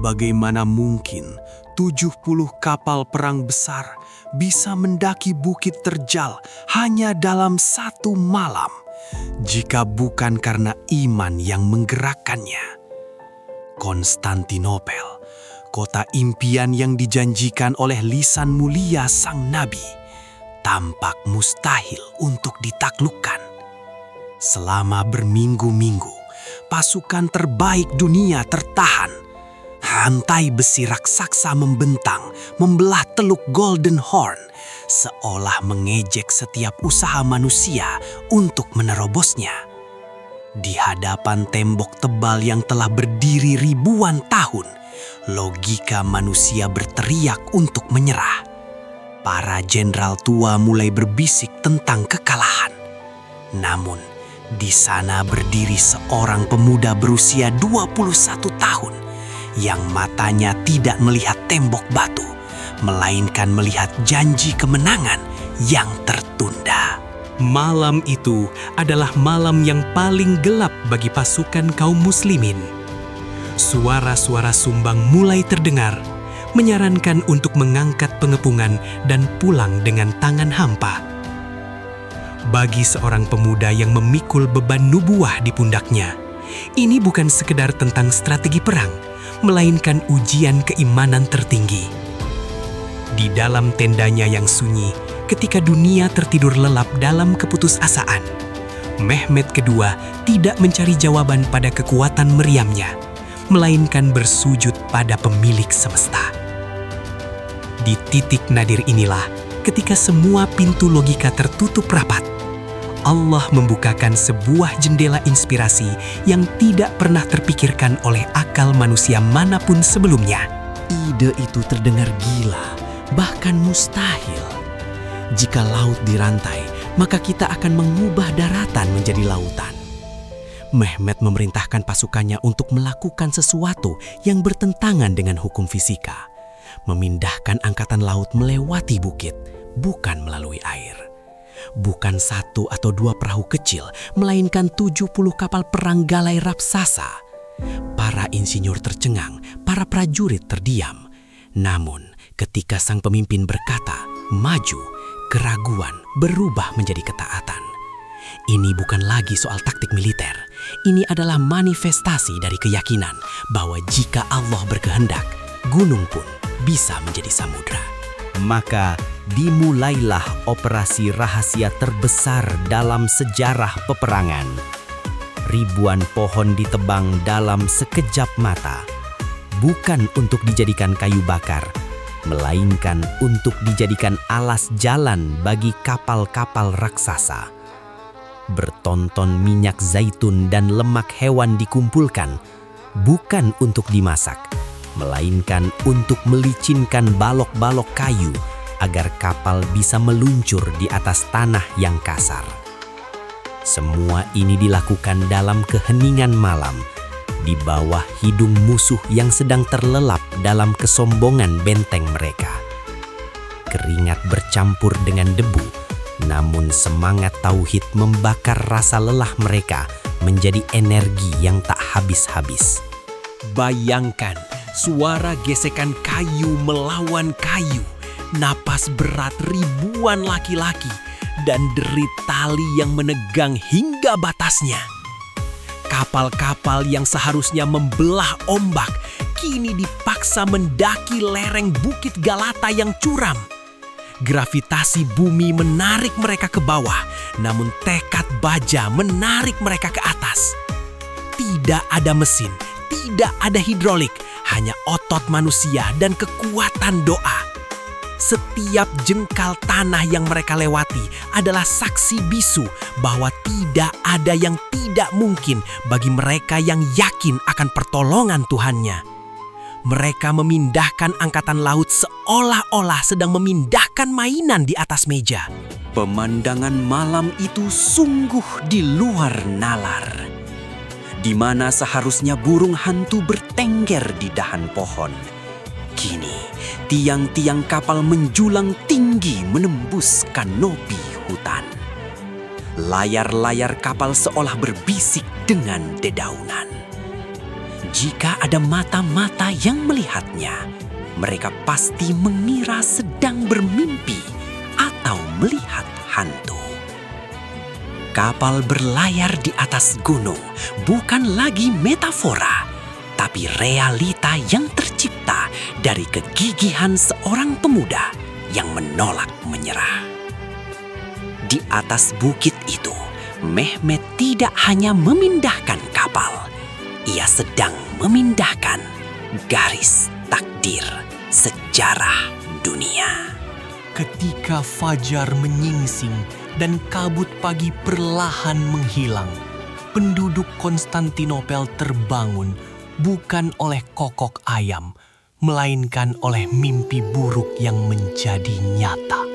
Bagaimana mungkin 70 kapal perang besar bisa mendaki bukit terjal hanya dalam satu malam, jika bukan karena iman yang menggerakkannya? Konstantinopel, kota impian yang dijanjikan oleh lisan mulia sang nabi, tampak mustahil untuk ditaklukkan. Selama berminggu-minggu, pasukan terbaik dunia tertahan. Rantai besi raksasa membentang, membelah Teluk Golden Horn, seolah mengejek setiap usaha manusia untuk menerobosnya. Di hadapan tembok tebal yang telah berdiri ribuan tahun, logika manusia berteriak untuk menyerah. Para jenderal tua mulai berbisik tentang kekalahan. Namun, di sana berdiri seorang pemuda berusia 21 tahun yang matanya tidak melihat tembok batu, melainkan melihat janji kemenangan yang tertunda. Malam itu adalah malam yang paling gelap bagi pasukan kaum muslimin. Suara-suara sumbang mulai terdengar, menyarankan untuk mengangkat pengepungan dan pulang dengan tangan hampa. Bagi seorang pemuda yang memikul beban nubuah di pundaknya, ini bukan sekedar tentang strategi perang, melainkan ujian keimanan tertinggi. Di dalam tendanya yang sunyi, ketika dunia tertidur lelap dalam keputusasaan, Mehmed II tidak mencari jawaban pada kekuatan meriamnya, melainkan bersujud pada pemilik semesta. Di titik nadir inilah, ketika semua pintu logika tertutup rapat, Allah membukakan sebuah jendela inspirasi yang tidak pernah terpikirkan oleh akal manusia manapun sebelumnya. Ide itu terdengar gila, bahkan mustahil. Jika laut dirantai, maka kita akan mengubah daratan menjadi lautan. Mehmed memerintahkan pasukannya untuk melakukan sesuatu yang bertentangan dengan hukum fisika. Memindahkan angkatan laut melewati bukit, bukan melalui air. Bukan 1 atau 2 perahu kecil, melainkan 70 kapal perang galai raksasa. Para insinyur tercengang, para prajurit terdiam. Namun, ketika sang pemimpin berkata, "Maju," keraguan berubah menjadi ketaatan. Ini bukan lagi soal taktik militer. Ini adalah manifestasi dari keyakinan bahwa jika Allah berkehendak, gunung pun bisa menjadi samudra. Maka dimulailah operasi rahasia terbesar dalam sejarah peperangan. Ribuan pohon ditebang dalam sekejap mata, bukan untuk dijadikan kayu bakar, melainkan untuk dijadikan alas jalan bagi kapal-kapal raksasa. Bertonton minyak zaitun dan lemak hewan dikumpulkan, bukan untuk dimasak, melainkan untuk melicinkan balok-balok kayu agar kapal bisa meluncur di atas tanah yang kasar. Semua ini dilakukan dalam keheningan malam, di bawah hidung musuh yang sedang terlelap dalam kesombongan benteng mereka. Keringat bercampur dengan debu, namun semangat tauhid membakar rasa lelah mereka menjadi energi yang tak habis-habis. Bayangkan suara gesekan kayu melawan kayu, napas berat ribuan laki-laki, dan derit tali yang menegang hingga batasnya. Kapal-kapal yang seharusnya membelah ombak, kini dipaksa mendaki lereng Bukit Galata yang curam. Gravitasi bumi menarik mereka ke bawah, namun tekad baja menarik mereka ke atas. Tidak ada mesin, tidak ada hidrolik, hanya otot manusia dan kekuatan doa. Setiap jengkal tanah yang mereka lewati adalah saksi bisu bahwa tidak ada yang tidak mungkin bagi mereka yang yakin akan pertolongan Tuhannya. Mereka memindahkan angkatan laut seolah-olah sedang memindahkan mainan di atas meja. Pemandangan malam itu sungguh di luar nalar. Di mana seharusnya burung hantu bertengger di dahan pohon, kini tiang-tiang kapal menjulang tinggi menembus kanopi hutan. Layar-layar kapal seolah berbisik dengan dedaunan. Jika ada mata-mata yang melihatnya, mereka pasti mengira sedang bermimpi atau melihat hantu. Kapal berlayar di atas gunung bukan lagi metafora, tapi realita yang tercipta dari kegigihan seorang pemuda yang menolak menyerah. Di atas bukit itu, Mehmet tidak hanya memindahkan kapal, ia sedang memindahkan garis takdir sejarah dunia. Ketika fajar menyingsing dan kabut pagi perlahan menghilang, penduduk Konstantinopel terbangun bukan oleh kokok ayam, melainkan oleh mimpi buruk yang menjadi nyata.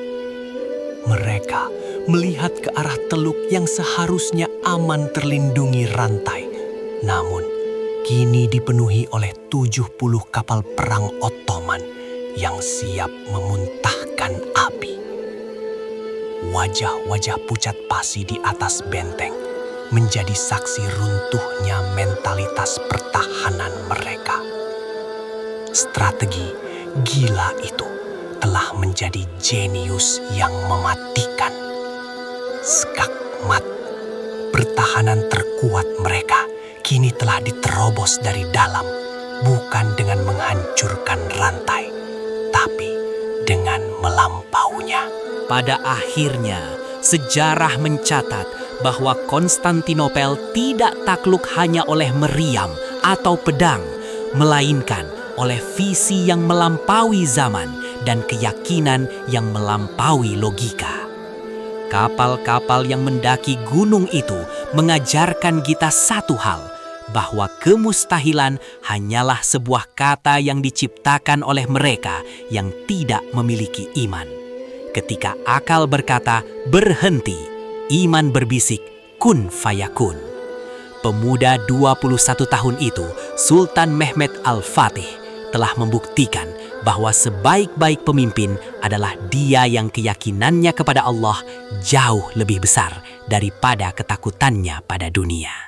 Mereka melihat ke arah teluk yang seharusnya aman terlindungi rantai, namun kini dipenuhi oleh 70 kapal perang Ottoman yang siap memuntahkan api. Wajah-wajah pucat pasi di atas benteng menjadi saksi runtuhnya mentalitas pertahanan mereka. Strategi gila itu telah menjadi jenius yang mematikan. Skakmat, pertahanan terkuat mereka kini telah diterobos dari dalam, bukan dengan menghancurkan rantai, tapi dengan melampaunya. Pada akhirnya, sejarah mencatat bahwa Konstantinopel tidak takluk hanya oleh meriam atau pedang, melainkan oleh visi yang melampaui zaman dan keyakinan yang melampaui logika. Kapal-kapal yang mendaki gunung itu mengajarkan kita satu hal, bahwa kemustahilan hanyalah sebuah kata yang diciptakan oleh mereka yang tidak memiliki iman. Ketika akal berkata, berhenti, iman berbisik, kun fayakun. Pemuda 21 tahun itu, Sultan Mehmet Al-Fatih, telah membuktikan bahwa sebaik-baik pemimpin adalah dia yang keyakinannya kepada Allah jauh lebih besar daripada ketakutannya pada dunia.